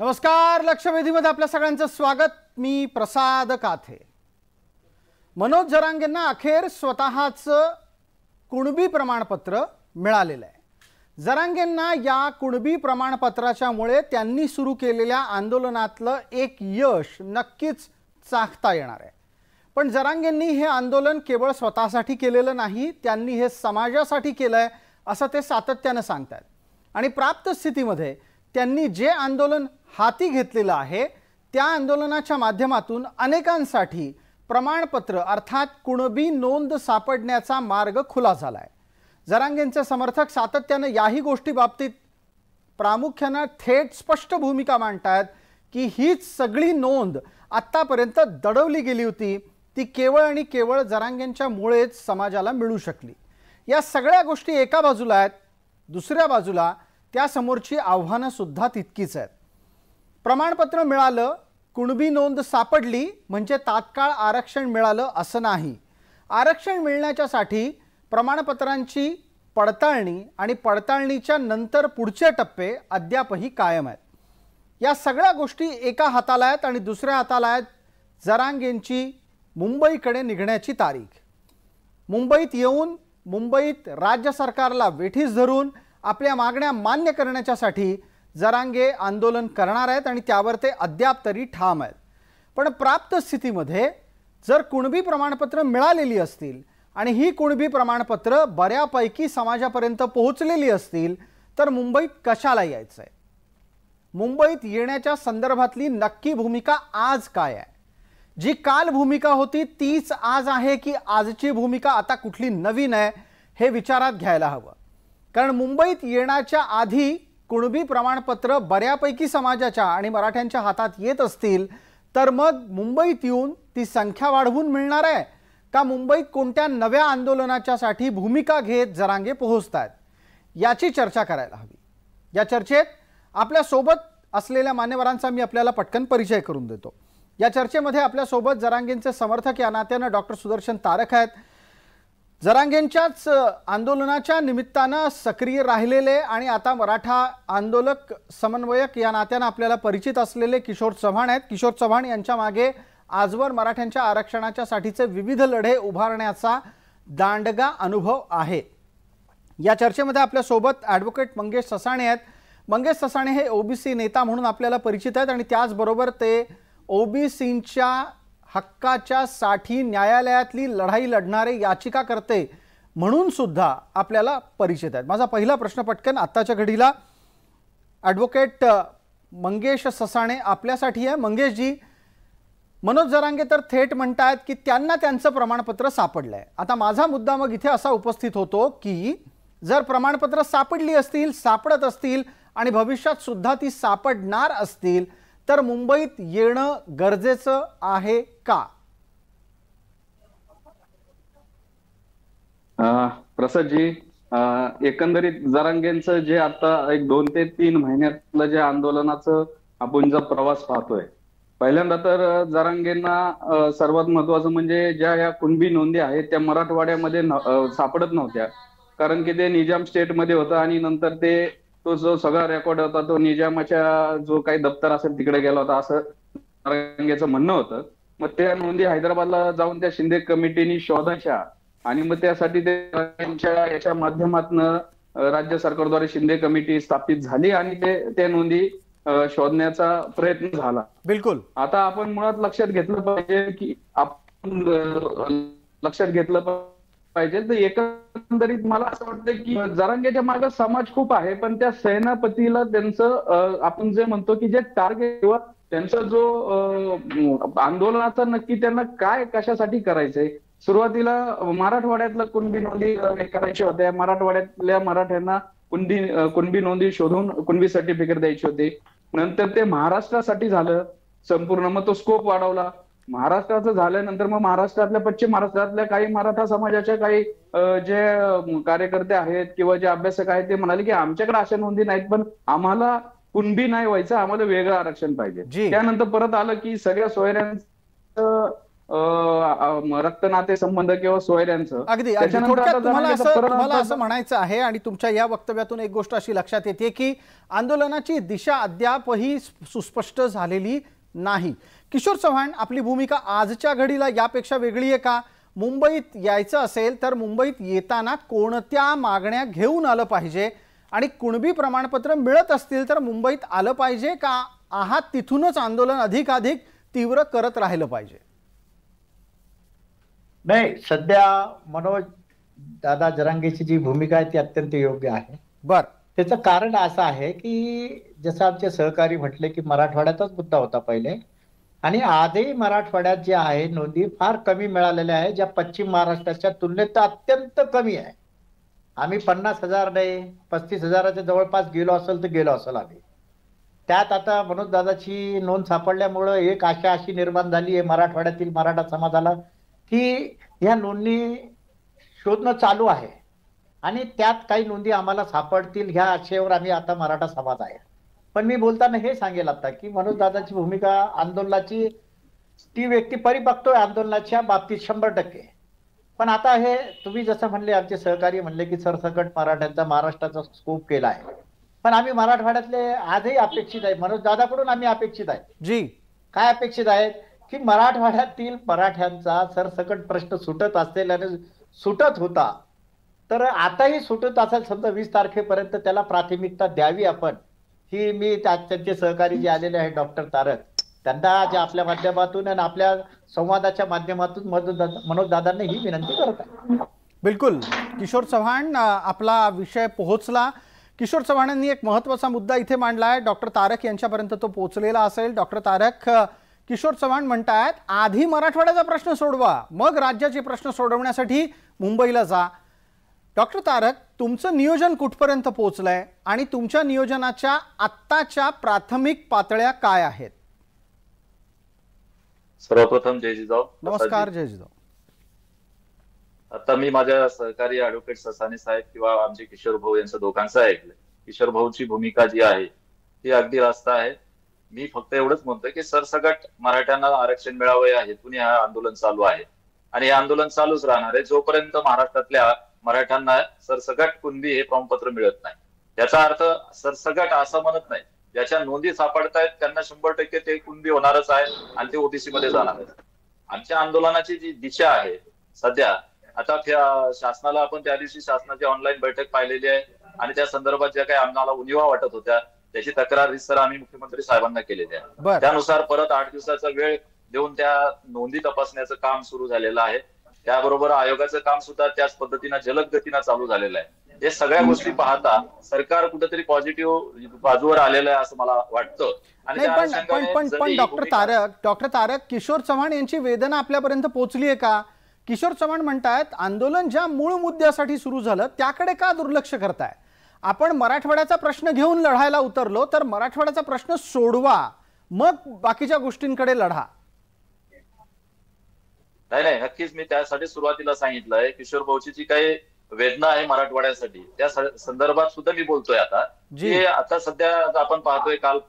नमस्कार. लक्षवेधीमध्ये आपल्या सगळ्यांचं स्वागत. मी प्रसाद काथे. मनोज जरांगेंना अखेर स्वतःचं कुणबी प्रमाणपत्र मिळालेलं आहे. जरांगेंना या कुणबी प्रमाणपत्राच्यामुळे त्यांनी सुरू केलेल्या आंदोलनातलं एक यश नक्कीच चाखता येणार आहे. पण जरांगेंनी हे आंदोलन केवळ स्वतःसाठी केलेलं नाही, त्यांनी हे समाजासाठी केलंय असं ते सातत्याने सांगतात. आणि प्राप्त स्थितीमध्ये त्यांनी जे आंदोलन हाती घेतलेलं आहे त्या आंदोलनाच्या माध्यमातून अनेकांसाठी प्रमाणपत्र अर्थात कुणबी नोंद सापडण्याचा मार्ग खुला झाला आहे. जरांगेंचे समर्थक सातत्याने याही गोष्टी बाबतीत प्रामुख्याने थेट स्पष्ट भूमिका मांडतात की हीच सगळी नोंद आत्तापर्यंत दडवली गेली होती, ती केवळ आणि केवळ जरांगेंच्या मुळेच समाजाला मिळू शकली. या सगळ्या गोष्टी एका बाजूला आहेत, दुसऱ्या बाजूला त्यासमोरची आव्हानं सुद्धा तितकीच आहेत. प्रमाणपत्र मिळालं, कुणबी नोंद सापडली म्हणजे तात्काळ आरक्षण मिळालं असं नाही. आरक्षण मिळण्याच्यासाठी प्रमाणपत्रांची पडताळणी आणि पडताळणीच्या नंतर पुढचे टप्पे अद्यापही कायम आहेत. या सगळ्या गोष्टी एका हाताला आहेत आणि दुसऱ्या हाताला आहेत जरांगेंची मुंबईकडे निघण्याची तारीख. मुंबईत येऊन मुंबईत राज्य सरकारला वेठीस धरून आपल्या मागण्या मान्य करण्यासाठी जरांगे आंदोलन करणार आहेत आणि त्यावर ते अद्याप तरी ठाम आहेत. पण प्राप्त स्थितीमध्ये जर कुणबी प्रमाणपत्र मिळालेली असतील आणि ही कुणबी प्रमाणपत्र बऱ्यापैकी समाजापर्यंत पोहोचलेली असतील तर मुंबईत कशाला यायचंय? मुंबईत येण्याच्या संदर्भातली नक्की भूमिका आज काय आहे? जी काल भूमिका होती तीच आज आहे की आजची भूमिका आता कुठली नवीन आहे हे विचारात घ्यायला हवं. कारण मुंबईत येण्याच्या आधी कुणबी प्रमाणपत्र बऱ्यापैकी समाजाच्या आणि मराठ्यांच्या हातात येत असतील तर मग मुंबईत येऊन ती संख्या वाढवून मिळणार आहे का मुंबईत कोणत्या नव्या आंदोलनाच्यासाठी भूमिका घेत जरांगे पोहोचतात याची चर्चा करायला हवी. या चर्चेत आपल्या सोबत असलेल्या मान्यवरांचा मी आपल्याला पटकन परिचय करून देतो. या चर्चेमध्ये आपल्या सोबत जरांगेंचे समर्थक या नात्याने डॉक्टर सुदर्शन तारक आहेत. जरांगेंच्याच आंदोलनाच्या निमित्तानं सक्रिय राहिलेले आणि आता मराठा आंदोलक समन्वयक या नात्यानं आपल्याला परिचित असलेले किशोर चव्हाण आहेत. किशोर चव्हाण यांच्या मागे आजवर मराठ्यांच्या आरक्षणाच्या साठीचे विविध लढे उभारण्याचा दांडगा अनुभव आहे. या चर्चेमध्ये आपल्या सोबत ॲडव्होकेट मंगेश ससाणे आहेत. मंगेश ससाणे हे ओबीसी नेता म्हणून आपल्याला परिचित आहेत आणि त्याचबरोबर ते ओबीसींच्या हक्काच्या साठी न्यायालयातली लढाई लढणारे याचिकाकर्ते म्हणून सुद्धा आपल्याला परिचित आहेत. माझा पहिला प्रश्न पटकन आत्ताच्या घडीला ॲडव्होकेट मंगेश ससाणे आपल्यासाठी आहे. मंगेशजी, मनोज जरांगे तर थेट म्हणतायत की त्यांना त्यांचं प्रमाणपत्र सापडलंय. आता माझा मुद्दा मग इथे असा उपस्थित होतो की जर प्रमाणपत्र सापडली असतील, सापडत असतील आणि भविष्यात सुद्धा ती सापडणार असतील तर मुंबईत येणं गरजेचं आहे का? प्रसादजी, एकंदरीत जरांगेंचं जे आता एक 2 ते 3 महिन्यातलं जे आंदोलनाचं आपण जो प्रवास पाहतोय, पहिल्यांदा तर जरांगेंना सर्वात महत्वाचं म्हणजे ज्या या कुणबी नोंदी आहेत त्या मराठवाड्यामध्ये सापडत नव्हत्या. कारण की ते निजाम स्टेटमध्ये होतं आणि नंतर तो जो सगळा रेकॉर्ड होता तो निजामाच्या जो काही दप्तर असेल तिकडे गेला होता असं जरांगेचं म्हणणं होतं. मग त्या नोंदी हैदराबादला जाऊन त्या शिंदे कमिटीने शोधायच्या आणि मग त्यासाठी ते याच्या माध्यमातून राज्य सरकारद्वारे शिंदे कमिटी स्थापित झाली आणि त्या नोंदी शोधण्याचा प्रयत्न झाला. बिलकुल. आता आपण मुळात लक्षात घेतलं पाहिजे की तर एकंदरीत मला असं वाटतं की जरांगेच्या मागे समाज खूप आहे, पण त्या सेनापतीला त्यांचं आपण जे म्हणतो की जे टार्गेट किंवा त्यांचा जो आंदोलनाचा नक्की त्यांना काय कशासाठी करायचंय. सुरुवातीला मराठवाड्यातलं कुणबी नोंदी करायच्या होत्या, मराठवाड्यातल्या मराठ्यांना कुणबी नोंदी शोधून कुणबी सर्टिफिकेट द्यायची होती. नंतर ते महाराष्ट्रासाठी झालं संपूर्ण, मग तो स्कोप वाढवला. महाराष्ट्राचं झाल्यानंतर मग महाराष्ट्रातल्या पश्चिम महाराष्ट्रातल्या काही मराठा समाजाच्या काही जे कार्यकर्ते आहेत किंवा जे अभ्यासक आहेत ते म्हणाले की आमच्याकडे अशा नोंदी नाहीत, पण आम्हाला कुणबी नाही व्हायचं, आम्हाला वेगळं आरक्षण पाहिजे. त्यानंतर परत आलं की सगळ्या सोयऱ्यांचं रक्तनाते संबंध किंवा सोयऱ्यांचं. अगदी त्याच्यानंतर थोडक्यात आता तुम्हाला जरांगेचं असं म्हणायचं आहे आणि तुमच्या या वक्तव्यातून एक गोष्ट अशी लक्षात येते की आंदोलनाची दिशा अद्यापही सुस्पष्ट झालेली नाही. किशोर चव्हाण, आपली भूमिका आजच्या घडीला यापेक्षा वेगळी आहे का? मुंबईत यायचं असेल तर मुंबईत येताना कोणत्या मागण्या घेऊन आलं पाहिजे आणि कुणबी प्रमाणपत्र मिळत असतील तर मुंबईत आलं पाहिजे का आहात तिथूनच आंदोलन अधिकाधिक तीव्र करत राहिलं पाहिजे? नाही, सध्या मनोज दादा जरांगेची जी भूमिका आहे ती अत्यंत योग्य आहे. बर, त्याचं कारण असं आहे की जसं आमचे सहकारी म्हटले की मराठवाड्याचाच मुद्दा होता पहिले, आणि आजही मराठवाड्यात जे आहे नोंदी फार कमी मिळालेल्या आहे, ज्या पश्चिम महाराष्ट्राच्या तुलनेत अत्यंत कमी आहे. आम्ही 50,000 नाही 35,000च्या जवळपास गेलो असेल तर गेलो असेल आम्ही. त्यात आता मनोज दादाची नोंद सापडल्यामुळं एक आशा अशी निर्माण झाली आहे मराठवाड्यातील मराठा समाजाला की ह्या नोंदणी शोधणं चालू आहे आणि त्यात काही नोंदी आम्हाला सापडतील ह्या आशेवर आम्ही आता मराठा समाज आहे. पण मी बोलताना हे सांगेल आता की मनोज दादाची भूमिका आंदोलनाची ती व्यक्ती परिपक्व आहे आंदोलनाच्या बाबतीत 100%. पण आता हे तुम्ही जसं म्हणले, आमचे सहकारी म्हणले की सरसकट मराठ्यांचा महाराष्ट्राचा स्कोप केला आहे, पण आम्ही मराठवाड्यातले आजही अपेक्षित आहे, मनोज दादाकडून आम्ही अपेक्षित आहे. जी, काय अपेक्षित आहेत की मराठवाड्यातील मराठ्यांचा सरसकट प्रश्न सुटत असेल आणि सुटत होता तर आताही सुटत असेल समजा 20 तारखेपर्यंत त्याला प्राथमिकता द्यावी आपण. ही मी त्यांचे सहकारी जे आलेले आहेत डॉक्टर तारक, त्यांना जे आपल्या माध्यमातून आणि आपल्या संवादाच्या माध्यमातून मनोज दादांनी ही विनंती करत आहे. बिलकुल. किशोर चव्हाण, आपला विषय पोहोचला. किशोर चव्हाणांनी एक महत्त्वाचा मुद्दा इथे मांडला आहे, डॉक्टर तारक यांच्यापर्यंत तो पोहोचलेला असेल. डॉक्टर तारक, किशोर चव्हाण म्हणतायत आधी मराठवाड्याचा प्रश्न सोडवा, मग राज्याचे प्रश्न सोडवण्यासाठी मुंबईला जा. डॉक्टर तारक, तुमचं नियोजन कुठपर्यंत पोहोचलंय आणि तुमच्या नियोजनाच्या आत्ताच्या प्राथमिक पातळ्या काय आहेत? सर्वप्रथम जय जिजाऊ. नमस्कार. जय जिजाऊ. आता मी माझ्या सहकारी ऍडव्होकेट ससाने साहेब किंवा आमचे किशोर भाऊ यांचं दोघांचं ऐकलं. किशोर भाऊची भूमिका जी आहे ती अगदी रास्त आहे. मी फक्त एवढंच म्हणतोय की सरसकट मराठ्यांना आरक्षण मिळावं या हेतूने हा आंदोलन चालू आहे आणि हे आंदोलन चालूच राहणार आहे जोपर्यंत महाराष्ट्रातल्या मराठ्यांना सरसकट कुणबी हे प्रमाणपत्र मिळत नाही. याचा अर्थ सरसकट असं म्हणत नाही, ज्याच्या नोंदी सापडतायत त्यांना 100% ते कुणबी होणारच आहे आणि ते ओबीसी मध्ये जाणार आहे. आमच्या आंदोलनाची जी दिशा आहे सध्या, आता शासनाला आपण त्या दिवशी शासनाची ऑनलाईन बैठक पाहिलेली आहे आणि त्या संदर्भात ज्या काही आम्हाला उणिवा वाटत होत्या त्याची तक्रार सर आम्ही मुख्यमंत्री साहेबांना केलेली आहे. त्यानुसार परत 8 दिवसाचा वेळ देऊन त्या नोंदी तपासण्याचं काम सुरू झालेलं आहे. त्याबरोबर आयोगाचं काम सुद्धा त्याच पद्धतीनं जलद गतीनं चालू झालेलं आहे. हे सगळ्या गोष्टी पाहता सरकार कुठेतरी पॉझिटिव्ह बाजूवर आलेलं आहे असं मला वाटतं. आणि पण डॉक्टर तारक, किशोर चव्हाण यांची वेदना आपल्यापर्यंत पोहोचली आहे का? किशोर चव्हाण म्हणतायत आंदोलन ज्या मूळ मुद्द्यासाठी सुरू झालं त्याकडे का दुर्लक्ष करताय? आपण मराठवाड्याचा प्रश्न घेऊन लढायला उतरलो तर मराठवाड्याचा प्रश्न सोडवा, मग बाकीच्या गोष्टींकडे लढा. नाही, नक्कीच मी त्यासाठी सुरुवातीला सांगितलंय किशोर भाऊची जी काही वेदना आहे मराठवाड्यासाठी त्या संदर्भात सुद्धा मी बोलतोय आता. जे आता सध्या आपण पाहतोय काल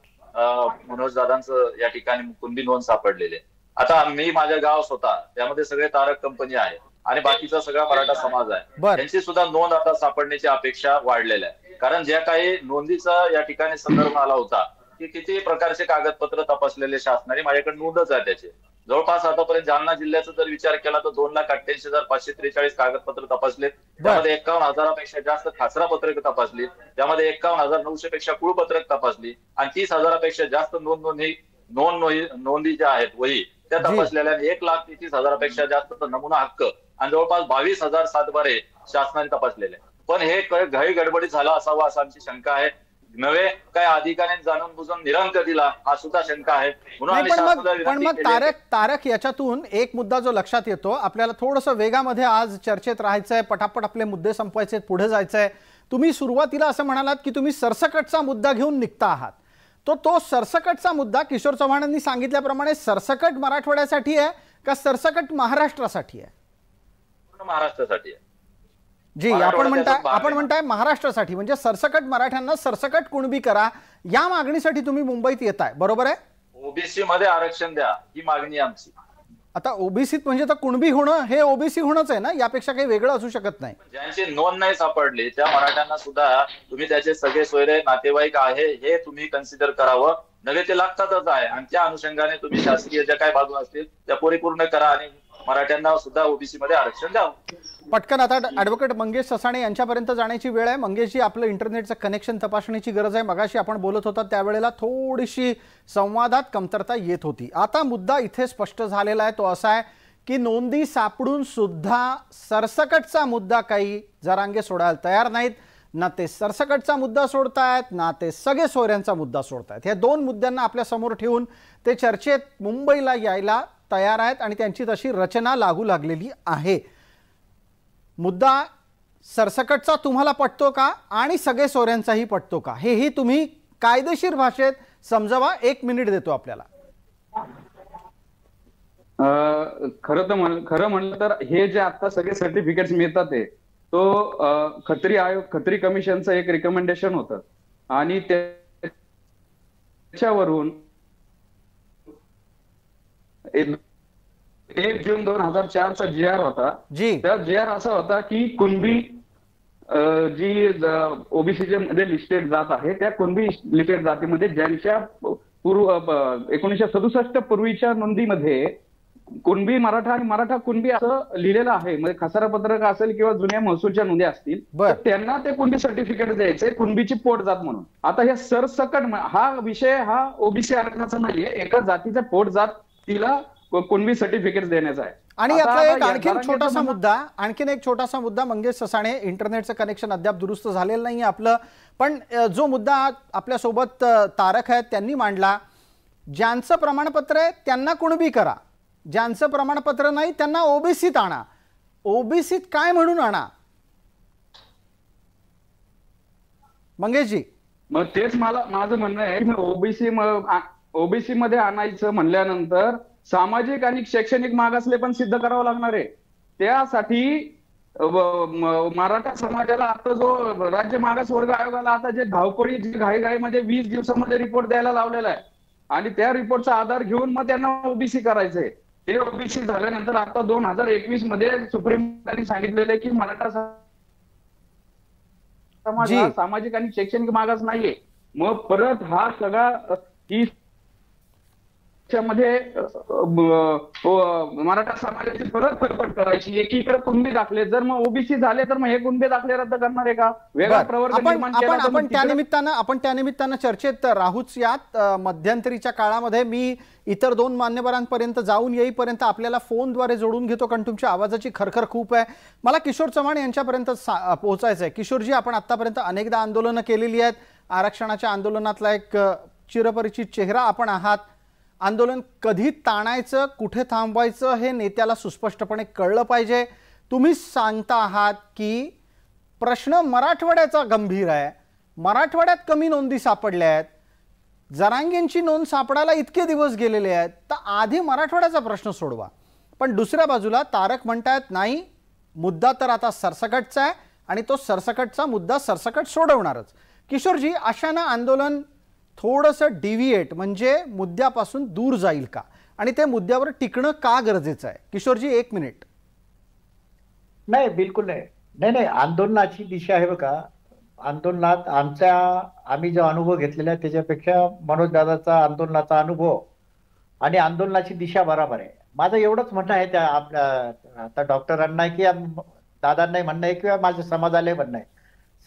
मनोज दादांचं या ठिकाणी कुणबी नोंद सापडलेले. आता मी माझ्या गाव स्वतः त्यामध्ये सगळे तारक कंपनी आहे आणि बाकीचा सगळा मराठा समाज आहे, त्यांची सुद्धा नोंद आता सापडण्याची अपेक्षा वाढलेल्या आहे. कारण ज्या काही नोंदीचा या ठिकाणी संदर्भ आला होता की किती प्रकारचे कागदपत्र तपासलेले शासनाने, माझ्याकडे नोंदच आहे त्याचे. जवळपास आतापर्यंत जालना जिल्ह्याचा जर विचार केला तर 2,88,543 कागदपत्र तपासलेत. त्यामध्ये 51,000पेक्षा जास्त खासरा पत्रक तपासली, त्यामध्ये 51,900 पेक्षा कुळपत्रक तपासली आणि 30,000पेक्षा जास्त नोंदी ज्या आहेत वही त्या तपासलेल्या, 1,33,000पेक्षा जास्त नमुना हक्क आणि जवळपास 22,000 सातबारे शासनाने तपासलेले. पण हे घाई गडबडीत झाला असावं असं आमची शंका आहे. नव्हे काय अधिकाऱ्यांनी जाणून बुजून निरंक दिला हा सुद्धा शंका आहे. पण मग तारक, याच्यातून एक मुद्दा जो लक्षात येतो, आपल्याला थोडंसं वेगामध्ये आज चर्चेत राहायचंय, पटापट आपले मुद्दे संपवायचे, पुढे जायचंय. तुम्ही सुरुवातीला असं म्हणालात की तुम्ही सरसकटचा मुद्दा घेऊन निघता आहात. तो सरसकटचा मुद्दा किशोर चव्हाणांनी सांगितल्याप्रमाणे सरसकट मराठवाड्यासाठी आहे का सरसकट महाराष्ट्रासाठी आहे? महाराष्ट्रासाठी आहे. जी, आपण म्हणताय महाराष्ट्रासाठी, म्हणजे सरसकट मराठ्यांना सरसकट कुणबी करा या मागणीसाठी तुम्ही मुंबईत येताय, बरोबर आहे? ओबीसी मध्ये आरक्षण द्या ही मागणी आमची. आता ओबीसीत म्हणजे तर कुणबी होणं हे ओबीसी होणंच आहे ना, यापेक्षा काही वेगळं असू शकत नाही. ज्यांची नोंद नाही सापडली त्या मराठ्यांना सुद्धा तुम्ही त्याचे सगळे सोयरे नातेवाईक आहे हे तुम्ही कन्सिडर करावं. नव्हे ते लागतातच आहे आणि त्या अनुषंगाने तुम्ही शासकीय ज्या काही बाजू असतील त्या परिपूर्ण करा आणि मराठ्यांना सुद्धा ओबीसी मध्ये आरक्षण द्यावं. पटकन आता ॲडव्होकेट मंगेश ससाणे यांच्यापर्यंत जाण्याची वेळ आहे. मंगेशजी, आपलं इंटरनेटचं कनेक्शन तपासण्याची गरज आहे. मगाशी आपण बोलत होता त्यावेळेला थोडीशी संवादात कमतरता येत होती. आता मुद्दा इथे स्पष्ट झालेला आहे, तो असा आहे की नोंदी सापडून सुद्धा सरसकटचा मुद्दा काही जरांगे सोडायला तयार नाहीत. ना ते सरसकटचा मुद्दा सोडतायत ना ते सगळे सोयऱ्यांचा मुद्दा सोडतायत. ह्या दोन मुद्द्यांना आपल्या समोर ठेवून ते चर्चेत मुंबईला यायला तयार आहेत आणि त्यांची तशी रचना लागू लागलेली आहे. मुद्दा सरसकटचा तुम्हाला पटतो का आणि सगळे सोयऱ्यांचाही पटतो का, हेही तुम्ही कायदेशीर भाषेत समजावा. 1 मिनिट देतो आपल्याला. खरं म्हणलं तर हे जे आता सगळे सर्टिफिकेट्स मिळतात ते तो खत्री कमिशनचं एक रिकमेंडेशन होतं आणि त्याच्यावरून 1 जून 2004 चा GR होता. त्या GR असा होता की कुणबी जी ओबीसी मध्ये लिस्टेड जात आहे त्या कुणबी लिस्टेड जातीमध्ये ज्यांच्या 1967 पूर्वीच्या नोंदीमध्ये कुणबी मराठा आणि मराठा कुणबी असं लिहिलेलं आहे, म्हणजे खसारा पत्रक असेल किंवा जुन्या महसूलच्या नोंदी असतील तर त्यांना ते कुणबी सर्टिफिकेट द्यायचे कुणबीची पोटजात म्हणून. आता हे सरसकट हा विषय हा ओबीसी आरक्षणाचा नाहीये, एका जातीचा पोटजात तिला कुणबी सर्टिफिकेट देण्याचा आहे. आणि यातला एक आणखीन एक छोटासा मुद्दा मंगेश ससाणे, इंटरनेटचं कनेक्शन अद्याप दुरुस्त झालेलं नाही आपलं, पण जो मुद्दा आपल्यासोबत तारक आहेत त्यांनी मांडला, ज्यांचं प्रमाणपत्र आहे त्यांना कुणबी करा, ज्यांचं प्रमाणपत्र नाही त्यांना ओबीसीत आणा. ओबीसीत काय म्हणून आणा मंगेशजी? मग तेच माझं म्हणणं आहे की ओबीसी मध्ये आणायचं म्हणल्यानंतर सामाजिक आणि शैक्षणिक मागासले पण सिद्ध करावं लागणार आहे. त्यासाठी मराठा समाजाला आता जो राज्य मागास वर्ग आयोगाला आता जे धावपळी घाईघाईमध्ये 20 दिवसामध्ये रिपोर्ट द्यायला लावलेला आहे आणि त्या रिपोर्टचा आधार घेऊन मग त्यांना ओबीसी करायचंय. ते ओबीसी झाल्यानंतर आता 2021 मध्ये सुप्रीम कोर्टाने सांगितलेलं आहे की मराठा समाज हा सामाजिक आणि शैक्षणिक मागास नाहीये. मग परत हा सगळा ही मध्ये मराठा समाजाची परत फरफट करायची, एकीकडे कुणबी दाखले, जर मग ओबीसी झाले तर मग हे कुणबी दाखले रद्द करणार आहे का? वेगळा प्रवर्ग निर्माण केला. आपण त्यानिमित्तानं चर्चेत राहूच. यात मध्यंतरीच्या काळामध्ये मी इतर 2 मान्यवरांपर्यंत जाऊन येईपर्यंत आपल्याला फोनद्वारे जोडून घेतो कारण तुमच्या आवाजाची खरखर खूप आहे. मला किशोर चव्हाण यांच्यापर्यंत पोहोचायचं आहे. किशोरजी, आपण आतापर्यंत अनेकदा आंदोलनं केलेली आहेत. आरक्षणाच्या आंदोलनातला एक चिरपरिचित चेहरा आपण आहात. आंदोलन कधी ताणायचं, कुठे थांबवायचं हे नेत्याला सुस्पष्टपणे कळलं पाहिजे. तुम्ही सांगता आहात की प्रश्न मराठवाड्याचा गंभीर आहे, मराठवाड्यात कमी नोंदी सापडल्या आहेत, जरांगेंची नोंद सापडायला इतके दिवस गेलेले आहेत, तर आधी मराठवाड्याचा प्रश्न सोडवा. पण दुसऱ्या बाजूला तारक म्हणतायत नाही, मुद्दा तर आता सरसकटचा आहे आणि तो सरसकटचा मुद्दा सरसकट सोडवणारच. किशोरजी, अशानं आंदोलन थोडंसं डिव्हिएट म्हणजे मुद्द्यापासून दूर जाईल का आणि ते मुद्द्यावर टिकणं का गरजेचं आहे? किशोरजी, 1 मिनिट. नाही, बिलकुल नाही. आंदोलनाची दिशा आहे बघा. आंदोलनात आम्ही जो अनुभव घेतलेला आहे त्याच्यापेक्षा मनोज दादाचा आंदोलनाचा अनुभव आणि आंदोलनाची दिशा बरोबर आहे. माझं एवढंच म्हणणं आहे, त्या आपल्या आता डॉक्टरांना किंवा दादांनाही म्हणणं आहे किंवा माझ्या समाजालाही म्हणणं आहे,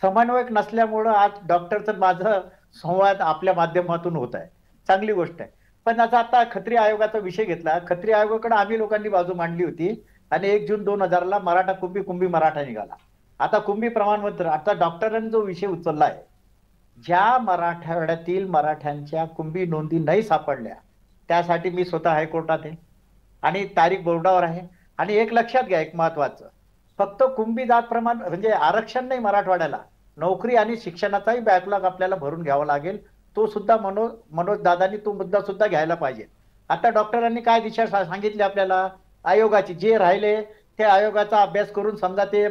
समन्वयक नसल्यामुळं आज डॉक्टरचं माझं संवाद आपल्या माध्यमातून होत आहे, चांगली गोष्ट आहे. पण आता खत्री आयोगाचा विषय घेतला, खत्री आयोगाकडे आम्ही लोकांनी बाजू मांडली होती आणि 1 जून 2000 मराठा कुणबी मराठा निघाला. आता कुणबी प्रमाणपत्र, आता डॉक्टरांनी जो विषय उचलला आहे, ज्या मराठवाड्यातील मराठ्यांच्या कुणबी नोंदी नाही सापडल्या त्यासाठी मी स्वतः हायकोर्टात आहे आणि तारीख बोर्डावर आहे. आणि एक लक्षात घ्या, एक महत्वाचं, फक्त कुणबी जात प्रमाण म्हणजे आरक्षण नाही, मराठवाड्याला नोकरी आणि शिक्षणाचाही बॅकलॉग आपल्याला भरून घ्यावा लागेल. तो सुद्धा मनोज दादांनी तो मुद्दा सुद्धा घ्यायला पाहिजे. आता डॉक्टरांनी काय दिशा सांगितली आपल्याला, आयोगाची जे राहिले ते आयोगाचा अभ्यास करून समजा ते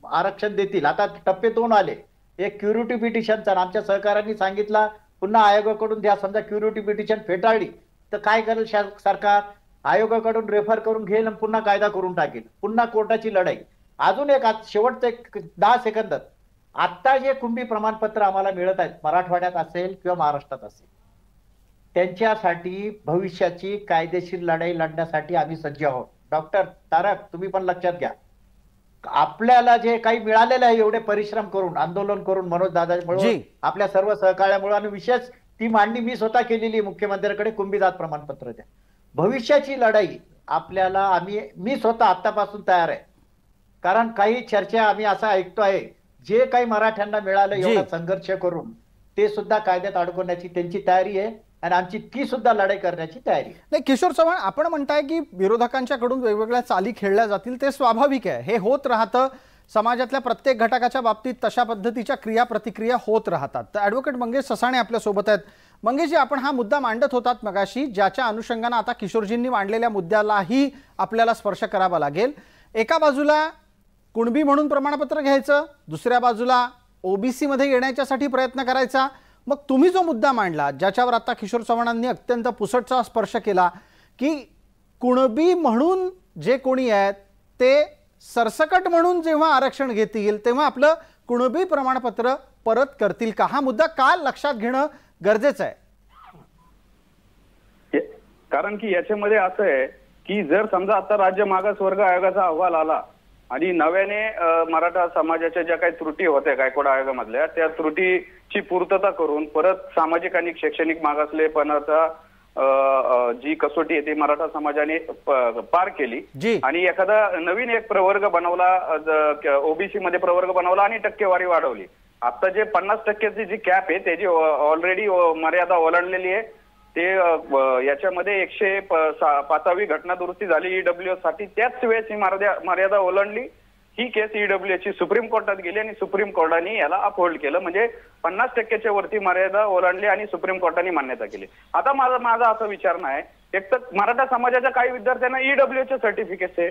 आरक्षण देतील. आता टप्पे 2 आले, एक क्युरिटी पिटिशनचा, आमच्या सहकाऱ्यांनी सांगितला पुन्हा आयोगाकडून द्या. समजा क्युरिटी पिटिशन फेटाळली तर काय करेल सरकार? आयोगाकडून रेफर करून घेईल आणि पुन्हा कायदा करून टाकेल, पुन्हा कोर्टाची लढाई. अजून एक शेवटचं एक 10 सेकंदात, आता जे कुणबी प्रमाणपत्र आम्हाला मिळत आहेत मराठवाड्यात असेल किंवा महाराष्ट्रात असेल, त्यांच्यासाठी भविष्याची कायदेशीर लढाई लढण्यासाठी आम्ही सज्ज आहोत. डॉक्टर तारक, तुम्ही पण लक्षात घ्या, आपल्याला जे काही मिळालेलं आहे एवढे परिश्रम करून, आंदोलन करून, मनोज दादामुळे, आपल्या सर्व सहकार्यामुळे, आणि विशेष ती मांडणी मी स्वतः केलेली मुख्यमंत्र्यांकडे, कुणबी जात प्रमाणपत्र द्या. भविष्याची लढाई आपल्याला मी स्वतः आतापासून तयार आहे. कारण काही चर्चा आम्ही असं ऐकतो आहे, जे काही मराठ्यांना मिळालं एवढा संघर्ष करून ते सुद्धा कायद्यात अडकवण्याची त्यांची तयारी आहे आणि आमची ती सुद्धा लढाई करण्याची तयारी आहे. नाही किशोर चव्हाण, आपण म्हणताय की विरोधकांच्याकडून वेगवेगळ्या चाली खेळल्या जातील, ते स्वाभाविक आहे, हे होत राहतं. समाजातल्या प्रत्येक घटकाच्या बाबतीत तशा पद्धतीच्या क्रिया प्रतिक्रिया होत राहतात. तर ॲडव्होकेट मंगेश ससाणे आपल्या सोबत आहेत. मंगेशजी, आपण हा मुद्दा मांडत होतात मगाशी, ज्याच्या अनुषंगानं आता किशोरजींनी मांडलेल्या मुद्द्यालाही आपल्याला स्पर्श करावा लागेल. एका बाजूला कुणबी म्हणून प्रमाणपत्र घ्यायचं, दुसऱ्या बाजूला ओबीसी मध्ये येण्याच्यासाठी प्रयत्न करायचा. मग तुम्ही जो मुद्दा मांडला, ज्याच्यावर आता किशोर चव्हाणांनी अत्यंत पुसटचा स्पर्श केला, की कुणबी म्हणून जे कोणी आहेत ते सरसकट म्हणून जेव्हा आरक्षण घेतील तेव्हा आपलं कुणबी प्रमाणपत्र परत करतील का, हा मुद्दा का लक्षात घेणं गरजेचं आहे? कारण की याच्यामध्ये असं आहे की जर समजा आता राज्य मागासवर्ग आयोगाचा अहवाल आला आणि नव्याने मराठा समाजाच्या ज्या काही त्रुटी होत्या गायकवाड आयोगामधल्या, त्या त्रुटीची पूर्तता करून परत सामाजिक आणि शैक्षणिक मागासलेपणाचा जी कसोटी आहे ती मराठा समाजाने पार केली आणि एखादा नवीन एक प्रवर्ग बनवला, ओबीसी मध्ये प्रवर्ग बनवला आणि टक्केवारी वाढवली. आता जे 50% जी कॅप आहे त्याची ऑलरेडी मर्यादा ओलांडलेली आहे. ते याच्यामध्ये 105वी घटना दुरुस्ती झाली ईडब्ल्यूएस साठी, त्याच वेळेस ही मर्यादा ओलांडली. ही केस ईडब्ल्यूएस ची सुप्रीम कोर्टात गेली आणि सुप्रीम कोर्टाने याला अपहोल्ड केलं, म्हणजे 50%च्या वरती मर्यादा ओलांडली आणि सुप्रीम कोर्टाने मान्यता केली. आता माझा असं विचार नाही, एक तर मराठा समाजाच्या काही विद्यार्थ्यांना ईडब्ल्यूएसचे सर्टिफिकेट आहे,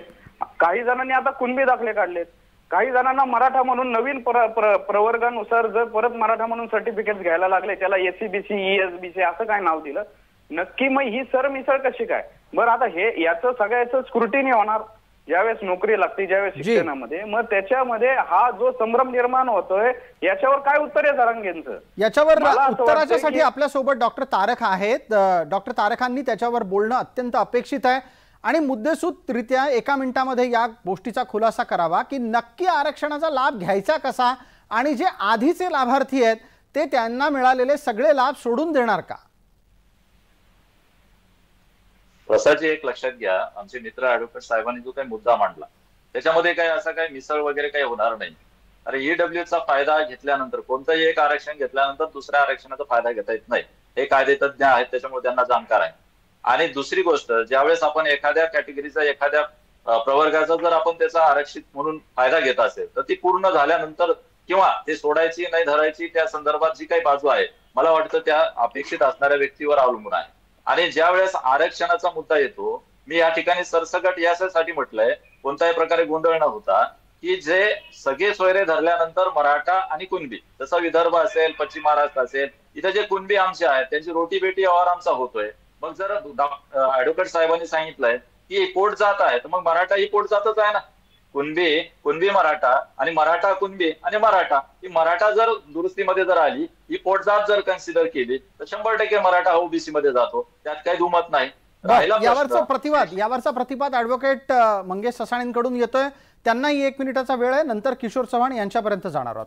काही जणांनी आता कुणबी दाखले काढलेत, काही जणांना मराठा म्हणून नवीन प्रवर्गानुसार जर परत मराठा म्हणून सर्टिफिकेट घ्यायला लागले, त्याला एससीबीसी ईएसबीसी असं काय नाव दिलं, नक्की मग ही सरमिसळ कशी काय? बरं, आता हे याचं सगळ्याचं स्क्रुटिनी होणार ज्यावेळेस नोकरी लागते, ज्यावेळेस शिक्षणामध्ये, मग त्याच्यामध्ये हा जो संभ्रम निर्माण होतोय याच्यावर काय उत्तर आहे जरांगेंचं? याच्यावर उत्तराच्यासाठी आपल्या सोबत डॉक्टर तारक आहेत. डॉक्टर तारकांनी त्याच्यावर बोलणं अत्यंत अपेक्षित आहे आणि मुद्देसूदरित्या 1 मिनिटामध्ये या गोष्टीचा खुलासा करावा की नक्की आरक्षणाचा लाभ घ्यायचा कसा आणि जे आधीचे लाभार्थी आहेत ते त्यांना मिळालेले सगळे लाभ सोडून देणार का? प्रसादजी, एक लक्षात घ्या, आमचे मित्र ऍडव्होकेट साहेबांनी जो काही मुद्दा मांडला त्याच्यामध्ये काही असा काही मिसळ वगैरे काही होणार नाही. अरे ईडब्ल्यूचा फायदा घेतल्यानंतर, कोणतंही एक आरक्षण घेतल्यानंतर दुसऱ्या आरक्षणाचा फायदा घेता येत नाही, हे कायदेतज्ञ आहेत त्याच्यामुळे त्यांना जाणकार आहे. आणि दुसरी गोष्ट, ज्यावेळेस आपण एखाद्या कॅटेगरीचा, एखाद्या प्रवर्गाचा जर आपण त्याचा आरक्षित म्हणून फायदा घेत असेल तर ती पूर्ण झाल्यानंतर किंवा ते सोडायची नाही धरायची त्या संदर्भात जी काही बाजू आहे, मला वाटतं त्या अपेक्षित असणाऱ्या व्यक्तीवर अवलंबून आहे. आणि ज्या वेळेस आरक्षणाचा मुद्दा येतो, मी या ठिकाणी सरसकट यासाठी म्हटलंय, कोणत्याही प्रकारे गोंधळ न होता, की जे सगळे सोयरे धरल्यानंतर मराठा आणि कुणबी, जसं विदर्भ असेल, पश्चिम महाराष्ट्र असेल, इथे जे कुणबी आमचे आहेत त्यांची रोटी बेटी व्यवहार आमचा होतोय. मग जर ऍडव्होकेट साहेबांनी सांगितलंय की पोट जात आहे, तर मग मराठा ही पोट जातच आहे ना. कुणबी मराठा आणि मराठा कुणबी आणि मराठा ही मराठा जर दुरुस्तीमध्ये जर आली, ही पोटजात जर कन्सिडर केली तर 100% मराठा ओबीसी मध्ये जातो, त्यात काही दुमत नाही. यावरचा प्रतिवाद ऍडव्होकेट मंगेश ससाणेंकडून येतोय, त्यांनाही 1 मिनिटाचा वेळ आहे, नंतर किशोर चव्हाण यांच्यापर्यंत जाणार आहोत.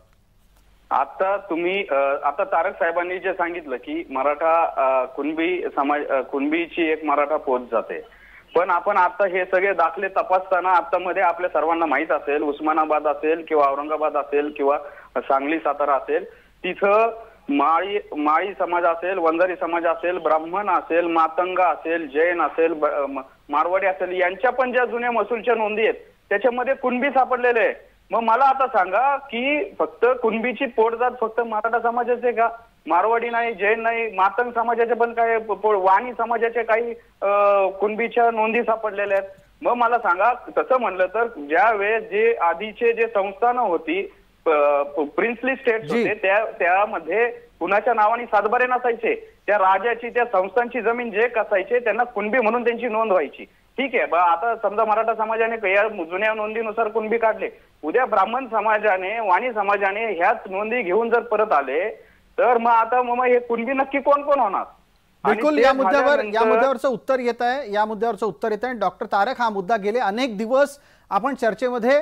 आता तारक साहेबांनी जे सांगितलं की मराठा कुणबीची एक मराठा पोच जाते, पण आपण आता हे सगळे दाखले तपासताना आता मध्ये आपल्या सर्वांना माहित असेल, उस्मानाबाद असेल किंवा औरंगाबाद असेल किंवा सांगली सातारा असेल, तिथं माळी समाज असेल, वंजारी समाज असेल, ब्राह्मण असेल, मातंग असेल, जैन असेल, मारवाडी असेल, यांच्या पण ज्या जुन्या महसूलच्या नोंदी आहेत त्याच्यामध्ये कुणबी सापडलेले आहे. मग मला आता सांगा की फक्त कुणबीची पोटजात फक्त मराठा समाजाचे का? मारवाडी नाही, जैन नाही, मातंग समाजाचे पण काही, वाणी समाजाचे काही कुणबीच्या नोंदी सापडलेल्या आहेत. मग मला सांगा, तसं म्हणलं तर ज्या वेळेस जे आधीचे जे संस्थानं होती, प्रिन्सली स्टेट्स होते, त्यामध्ये कुणाच्या नावाने सातबारे नसायचे, त्या राजाची, त्या संस्थांची जमीन जे असायचे त्यांना कुणबी म्हणून त्यांची नोंद व्हायची. ठीक आहे, आता समजा मराठा समाजाने या जुन्या नोंदीनुसार कुणबी काढले, उद्या ब्राह्मण समाजाने, वाणी समाजाने ह्याच नोंदी घेऊन जर परत आले तर मग आता मग हे कुणबी नक्की कोण कोण होणार? बिलकुल, या मुद्द्यावरचं उत्तर येत आहे. डॉक्टर तारक, हा मुद्दा गेले अनेक दिवस आपण चर्चेमध्ये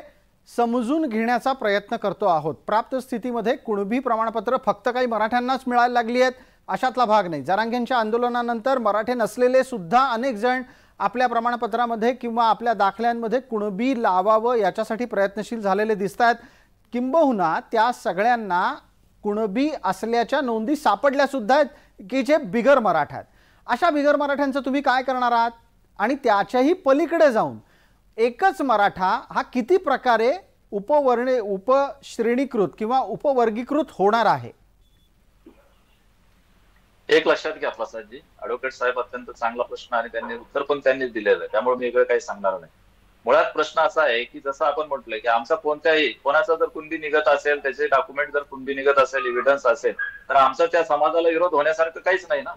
समजून घेण्याचा प्रयत्न करतो आहोत. प्राप्त स्थितीमध्ये कुणबी प्रमाणपत्र फक्त काही मराठ्यांनाच मिळायला लागली आहेत अशातला भाग नाही. जरांगेंच्या आंदोलनानंतर मराठे नसलेले सुद्धा अनेक जण आपल्या प्रमाणपत्रामध्ये किंवा आपल्या दाखल्यांमध्ये कुणबी लावावं याच्यासाठी प्रयत्नशील झालेले दिसत आहेत. किंबहुना त्या सगळ्यांना कुणबी असल्याच्या नोंदी सापडल्या सुद्धा आहेत की जे बिगर मराठा आहेत. अशा बिगर मराठ्यांचं तुम्ही काय करणार आहात? आणि त्याच्याही पलीकडे जाऊन एकच मराठा हा किती प्रकारे उपश्रेणीकृत किंवा उपवर्गीकृत होणार आहे? एक लक्षात घ्या प्रसादजी, ऍडव्होकेट साहेब अत्यंत चांगला प्रश्न आणि त्यांनी उत्तर पण त्यांनीच दिलेलं आहे, त्यामुळे मी वेगळं काही सांगणार नाही. मुळात प्रश्न असा आहे की जसं आपण म्हटलंय की आमचा कोणाचा जर कुणबी निघत असेल, त्याचे डॉक्युमेंट जर कुणबी निघत असेल, एव्हिडन्स असेल, तर आमचा त्या समाजाला विरोध होण्यासारखं काहीच नाही ना.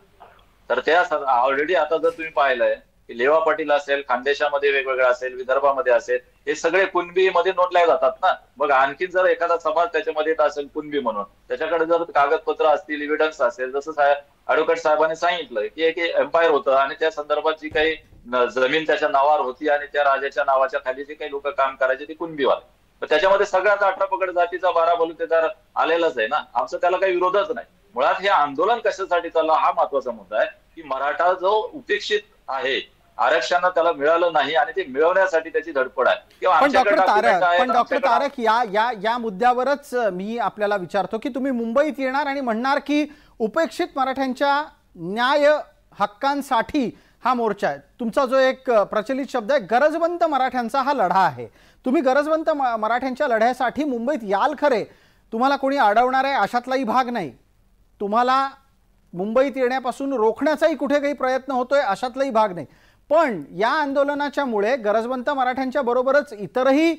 तर त्या ऑलरेडी आता जर तुम्ही पाहिलंय की लेवा पाटील असेल, खानदेशामध्ये वेगवेगळं असेल, विदर्भामध्ये असेल, हे सगळे कुणबी मध्ये नोंदल्या जातात ना. मग आणखी जर एखादा समाज त्याच्यामध्ये येत असेल कुणबी म्हणून, त्याच्याकडे जर कागदपत्र असतील, एव्हिडन्स असेल, जसं ऍडव्होकेट साहेबांनी सांगितलं की एक एम्पायर होतं आणि त्या संदर्भात जी काही जमीन त्याच्या नावावर होती आणि त्या राजाच्या नावाच्या खाली जे काही लोक काम करायचे ते कुणबीवाले, तर त्याच्यामध्ये सगळ्याच 18 पगड जातीचा 12 बलुतेदार आलेलाच आहे ना. आमचं त्याला काही विरोधच नाही. मुळात हे आंदोलन कशासाठी चाललं हा महत्वाचा मुद्दा आहे की मराठा जो उपेक्षित आहे, आरक्षण त्याला मिळालं नाही आणि ते मिळवण्यासाठी त्याची धडपड आहे. पण डॉक्टर तारक, या मुद्द्यावरच मी आपल्याला विचारतो की तुम्ही मुंबईत येणार आणि म्हणणार की उपेक्षित मराठ्यांच्या न्याय हक्कांसाठी हा मोर्चा आहे. तुमचा जो एक प्रचलित शब्द आहे गरजवंत मराठ्यांचा हा लढा आहे. तुम्ही गरजवंत मराठ्यांच्या लढ्यासाठी मुंबईत याल खरे, तुम्हाला कोणी अडवणार आहे अशातलाही भाग नाही. तुम्हाला मुंबईत येण्यापासून रोखण्याचाही कुठे काही प्रयत्न होतोय अशातलाही भाग नाही. पण या आंदोलनाच्या मुळे गरजवंत मराठ्यांच्या बरोबरच इतरही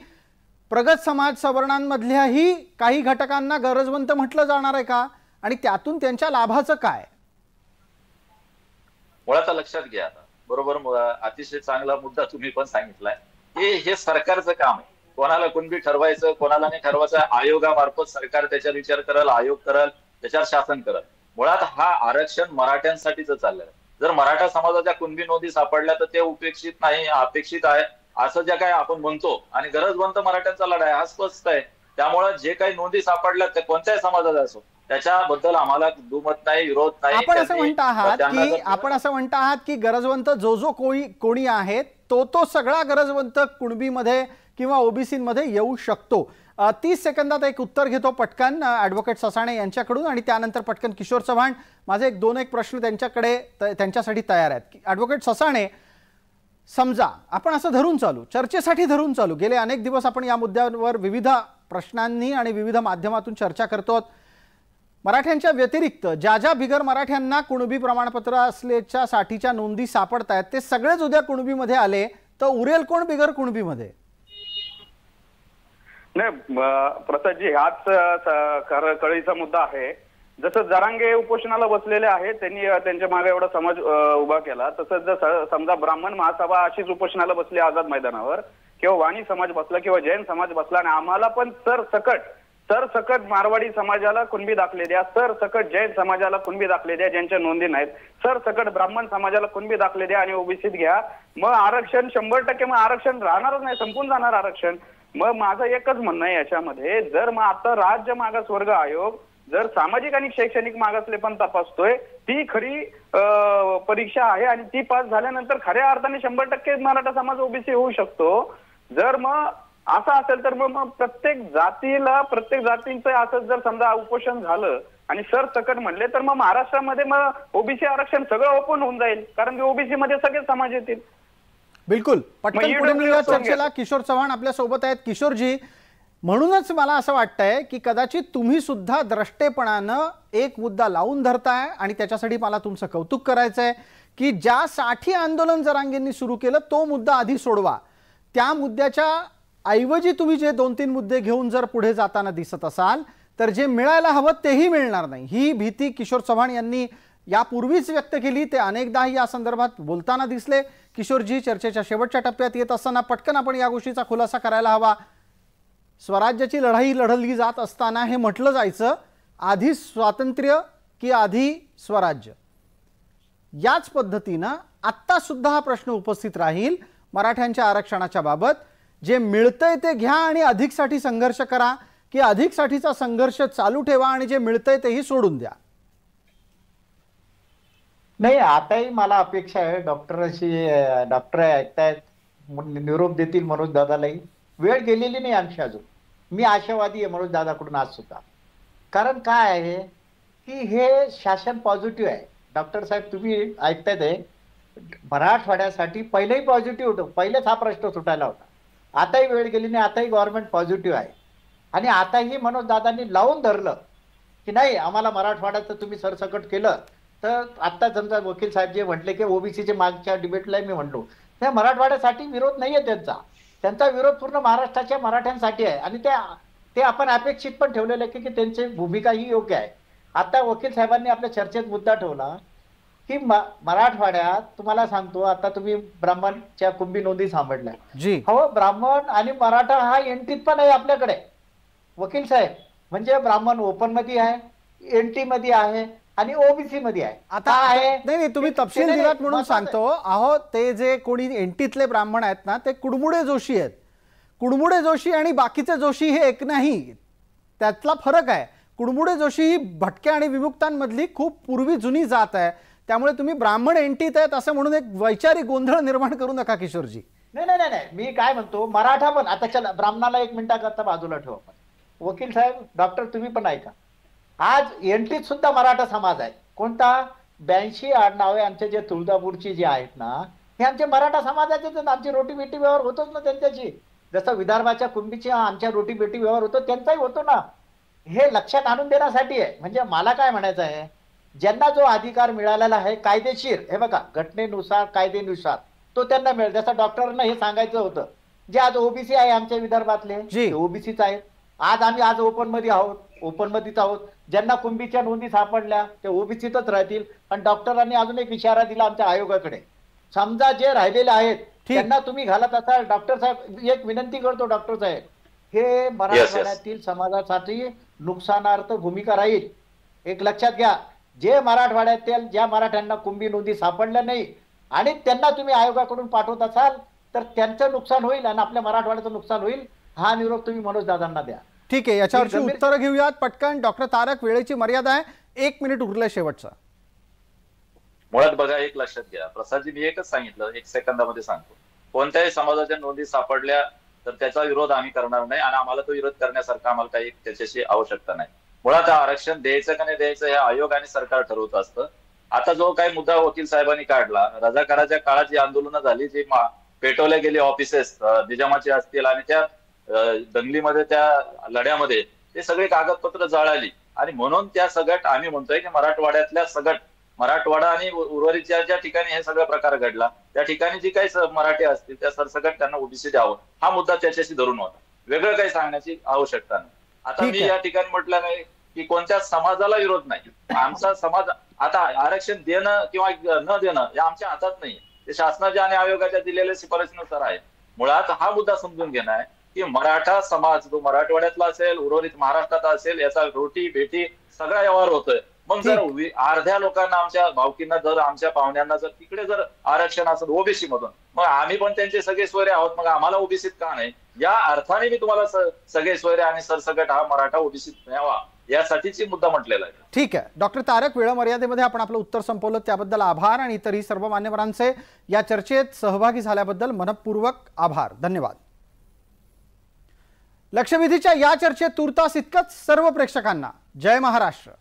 प्रगत समाज सवर्णांमधल्याही काही घटकांना गरजवंत म्हटलं जाणार आहे का? आणि त्यातून त्यांच्या लाभाचं काय? मुळात लक्षात घ्या, बरोबर, अतिशय चांगला मुद्दा तुम्ही पण सांगितलाय. हे सरकारचं काम आहे. कोणाला कुणबी ठरवायचं, कोणाला नाही ठरवायचं, आयोगामार्फत सरकार त्याच्यावर विचार करेल, आयोग करेल, त्याच्यावर शासन करेल. मुळात हा आरक्षण मराठ्यांसाठीच चाललंय. जर मराठा समाजाच्या कुणबी नोंदी सापडल्या तर ते उपेक्षित नाही, अपेक्षित आहे असं ज्या काय आपण म्हणतो. आणि गरजवंत मराठ्यांचा लढा आहे हा स्पष्ट आहे. त्यामुळे जे काही नोंदी सापडल्या ते कोणत्याही समाजाचा असो त्याच्याबद्दल आम्हाला दुमत नाही, विरोध नाही. आपण असं म्हणता आहात की गरजवंत जो कोणी आहे तो सगळा गरजवंत कुणबीमध्ये किंवा ओबीसीमध्ये येऊ शकतो. 30 सेकंदात एक उत्तर घेतो पटकन ॲडव्होकेट ससाणे यांच्याकडून आणि त्यानंतर पटकन किशोर चव्हाण. माझे दोन एक प्रश्न त्यांच्यासाठी तयार आहेत. ॲडव्होकेट ससाणे, समजा आपण असं धरून चालू, चर्चेसाठी धरून चालू, गेले अनेक दिवस आपण या मुद्द्यावर विविध प्रश्नांनी आणि विविध माध्यमातून चर्चा करतो. मराठ्यांच्या व्यतिरिक्त ज्या बिगर मराठ्यांना कुणबी प्रमाणपत्र असल्याच्या साठीच्या नोंदी सापडत आहेत ते सगळेच उद्या कुणबीमध्ये आले तर उरेल कोण बिगर कुणबीमध्ये? नाही प्रसादजी, हाच कळीचा मुद्दा आहे. जसं जरांगे उपोषणाला बसलेले आहेत, त्यांनी त्यांच्या मागे एवढा समाज उभा केला, तसंच जर समजा ब्राह्मण महासभा अशीच उपोषणाला बसली आझाद मैदानावर, किंवा वाणी समाज बसला किंवा जैन समाज बसला आणि आम्हाला पण सरसकट मारवाडी समाजाला कुणबी दाखले द्या, सरसकट जैन समाजाला कुणबी दाखले द्या ज्यांच्या नोंदी नाहीत, सरसकट ब्राह्मण समाजाला कुणबी दाखले द्या आणि ओबीसीत घ्या, मग आरक्षण 100% मग आरक्षण राहणारच नाही, संपून जाणार आरक्षण. मग माझं एकच म्हणणं आहे याच्यामध्ये, जर मग आता राज्य मागासवर्ग आयोग जर सामाजिक आणि शैक्षणिक मागासलेपण तपासतोय, ती खरी परीक्षा आहे आणि ती पास झाल्यानंतर खऱ्या अर्थाने 100% मराठा समाज ओबीसी होऊ शकतो. जर मग असं असेल तर मग प्रत्येक जातींचं असं जर समजा उपोषण झालं आणि सरसकट म्हणले तर मग महाराष्ट्रामध्ये मग ओबीसी आरक्षण सगळं ओपन होऊन जाईल, कारण की ओबीसी मध्ये सगळे समाज येतील. बिलकुल, पटकन पुढे मिळूया चर्चेला. किशोर चव्हाण आपल्या सोबत आहेत. किशोरजी, म्हणूनच मला असं वाटतंय की कदाचित तुम्ही सुद्धा द्रष्टेपणानं एक मुद्दा लावून धरताय आणि त्याच्यासाठी मला तुमचं कौतुक करायचंय की ज्यासाठी आंदोलन जरांगेंनी सुरू केलं तो मुद्दा आधी सोडवा. त्या मुद्द्याच्या ऐवजी तुम्ही जे 2-3 मुद्दे घेऊन जर पुढे जाताना दिसत असाल तर जे मिळायला हवं तेही मिळणार नाही, ही भीती किशोर चव्हाण यांनी यापूर्वीच व्यक्त केली, ते अनेकदा या संदर्भात बोलताना दिसले. किशोरजी, चर्चेच्या शेवटच्या टप्प्यात येत असताना पटकन आपण या गोष्टीचा खुलासा करायला हवा. स्वराज्याची लढाई लढली जात असताना हे म्हटलं जायचं, आधी स्वातंत्र्य की आधी स्वराज्य. याच पद्धतीनं आत्ता सुद्धा हा प्रश्न उपस्थित राहील मराठ्यांच्या आरक्षणाच्या बाबत. जे मिळतंय ते घ्या आणि अधिकसाठी संघर्ष करा, की अधिकसाठीचा संघर्ष चालू ठेवा आणि जे मिळतंय तेही सोडून द्या. नाही, आताही मला अपेक्षा आहे डॉक्टर ऐकतायत, निरोप देतील मनोज दादालाही. वेळ गेलेली नाही आमची अजून. मी आशावादी आहे मनोज दादाकडून आज सुद्धा. कारण काय आहे की हे शासन पॉझिटिव्ह आहे. डॉक्टर साहेब तुम्ही ऐकतायत आहे, मराठवाड्यासाठी पहिलेही पॉझिटिव्ह होतं, पहिलेच हा प्रश्न सुटायला होता. आताही वेळ गेली नाही, आताही गव्हर्नमेंट पॉझिटिव्ह आहे. आणि आताही मनोज दादांनी लावून धरलं की नाही आम्हाला मराठवाड्याचं तुम्ही सरसकट केलं तर. आता समजा वकील साहेब जे म्हटले की ओबीसीचे मागच्या डिबेटला मी म्हणलो, त्या मराठवाड्यासाठी विरोध नाहीये त्यांचा विरोध पूर्ण महाराष्ट्राच्या मराठ्यांसाठी आहे. आणि ते आपण अपेक्षित पण ठेवलेलं आहे की त्यांची भूमिका ही योग्य आहे. आता वकील साहेबांनी आपल्या चर्चेत मुद्दा ठेवला की मराठवाड्यात तुम्हाला सांगतो, आता तुम्ही ब्राह्मणच्या कुंभी नोंदी सांभाळल्या. हो, ब्राह्मण आणि मराठा हा एनटीत पण आहे आपल्याकडे वकील साहेब. म्हणजे ब्राह्मण ओपन मध्ये आहे, एनटी मध्ये आहे आणि ओबीसी मध्ये आहे. आता आहे नाही, तुम्ही तपशील दिलात म्हणून सांगतो. अहो, ते जे कोणी एनटीतले ब्राह्मण आहेत ना, ते कुडमुडे जोशी आहेत. कुडमुडे जोशी आणि बाकीचे जोशी हे एक नाही, त्यातला फरक आहे. कुडमुडे जोशी ही भटक्या आणि विमुक्तांमधली खूप पूर्वी जुनी जात आहे. त्यामुळे तुम्ही ब्राह्मण एनटीत आहेत असं म्हणून एक वैचारिक गोंधळ निर्माण करू नका किशोरजी. नाही नाही नाही, मी काय म्हणतो, मराठा पण आता चला ब्राह्मणाला 1 मिनिटाकरता बाजूला ठेवा. वकील साहेब, डॉक्टर तुम्ही पण ऐका, आज एनटीत सुद्धा मराठा समाज आहे. कोणता? 82 आडनाव आहे आमचे, जे तुळजापूरची जे आहेत ना, हे आमचे मराठा समाजाचे. आमची रोटी बेटी व्यवहार होतोच ना त्यांच्याशी. जसं विदर्भाच्या कुंभीची आमच्या रोटी बेटी व्यवहार होतो, त्यांचाही होतो ना. हे लक्षात आणून देण्यासाठी आहे. म्हणजे मला काय म्हणायचं आहे, ज्यांना जो अधिकार मिळालेला आहे कायदेशीर, हे बघा घटनेनुसार कायदेनुसार तो त्यांना मिळेल. जसं डॉक्टरांना हे सांगायचं होतं, जे आज ओबीसी आहे आमच्या विदर्भातले ओबीसीच आहेत. आज ओपन मध्ये आहोत, ओपन मध्येच आहोत. ज्यांना कुंभीच्या नोंदी सापडल्या ते ओबीसीतच राहतील. पण डॉक्टरांनी अजून एक इशारा दिला आमच्या आयोगाकडे, समजा जे राहिलेले आहेत त्यांना तुम्ही घालत असाल, डॉक्टर साहेब एक विनंती करतो डॉक्टर साहेब, हे मराठवाड्यातील समाजासाठी नुकसानार्थ भूमिका राहील. एक लक्षात घ्या, जे मराठवाड्यातील ज्या मराठ्यांना कुंभी नोंदी सापडल्या नाही आणि त्यांना तुम्ही आयोगाकडून पाठवत असाल तर त्यांचं नुकसान होईल आणि आपल्या मराठवाड्याचं नुकसान होईल. हा निरोप तुम्ही मनोज दादांना द्या. ठीक आहे, याच्यावरची उत्तरं घेऊयात पटकन. डॉक्टर तारक, वेळेची मर्यादा आहे, 1 मिनिट उरलंय शेवटचा. मुळात बघा, एक लक्षात घ्या प्रसादजी, मी एकच सांगितलं, 1 सेकंदामध्ये सांगतो. कोणत्याही समाजाच्या नोंदी सापडल्या तर त्याचा विरोध आम्ही करणार नाही आणि आम्हाला तो विरोध करण्यासारखा आम्हाला काही त्याच्याशी आवश्यकता नाही. मुळात आरक्षण द्यायचं का नाही द्यायचं हे आयोग आणि सरकार ठरवत असतं. आता जो काही मुद्दा वकील साहेबांनी काढला, रजाकाराच्या काळात जी आंदोलनं झाली, जी पेटवल्या गेली ऑफिसेस निजामाचे असतील आणि त्या दंगलीमध्ये त्या लढ्यामध्ये ते सगळे कागदपत्र जळाली आणि म्हणून त्या सगट आम्ही म्हणतोय की मराठवाड्यातल्या सगट, मराठवाडा आणि उर्वरितच्या ज्या ठिकाणी हे सगळा प्रकार घडला त्या ठिकाणी जी काही मराठी असतील त्या सरसकट त्यांना ओबीसी द्यावं, हा मुद्दा त्याच्याशी धरून होता. वेगळं काही सांगण्याची आवश्यकता नाही. आता मी या ठिकाणी म्हटलं नाही की कोणत्या समाजाला विरोध नाही. आमचा समाज, आता आरक्षण देणं किंवा न देणं हे आमच्या हातात नाही, ते शासनाच्या आणि आयोगाच्या दिलेल्या शिफारसीनुसार आहे. मुळात हा मुद्दा समजून घेणं आहे की मराठा समाज जो मराठवाड्यातला असेल, उर्वरित महाराष्ट्रात असेल, याचा रोटी बेटी सगळा व्यवहार होतोय. मग जर अर्ध्या लोकांना, आमच्या भावकींना, जर आमच्या पाहुण्यांना जर तिकडे जर आरक्षण असेल ओबीसी मधून, मग आम्ही पण त्यांचे सगळे सोयरे आहोत, मग आम्हाला ओबीसीत का नाही? या अर्थाने मी तुम्हाला सगळे सोयरे आणि सरसकट हा मराठा ओबीसीत न्यावा यासाठीची मुद्दा म्हटलेला आहे. ठीक आहे डॉक्टर तारक, वेळ मर्यादेमध्ये आपण आपलं उत्तर संपवलं, त्याबद्दल आभार. आणि इतरही सर्व मान्यवरांचे या चर्चेत सहभागी झाल्याबद्दल मनपूर्वक आभार, धन्यवाद. लक्षवेधीच्या या चर्चेत तुर्तास इतकंच. सर्व प्रेक्षकांना जय महाराष्ट्र.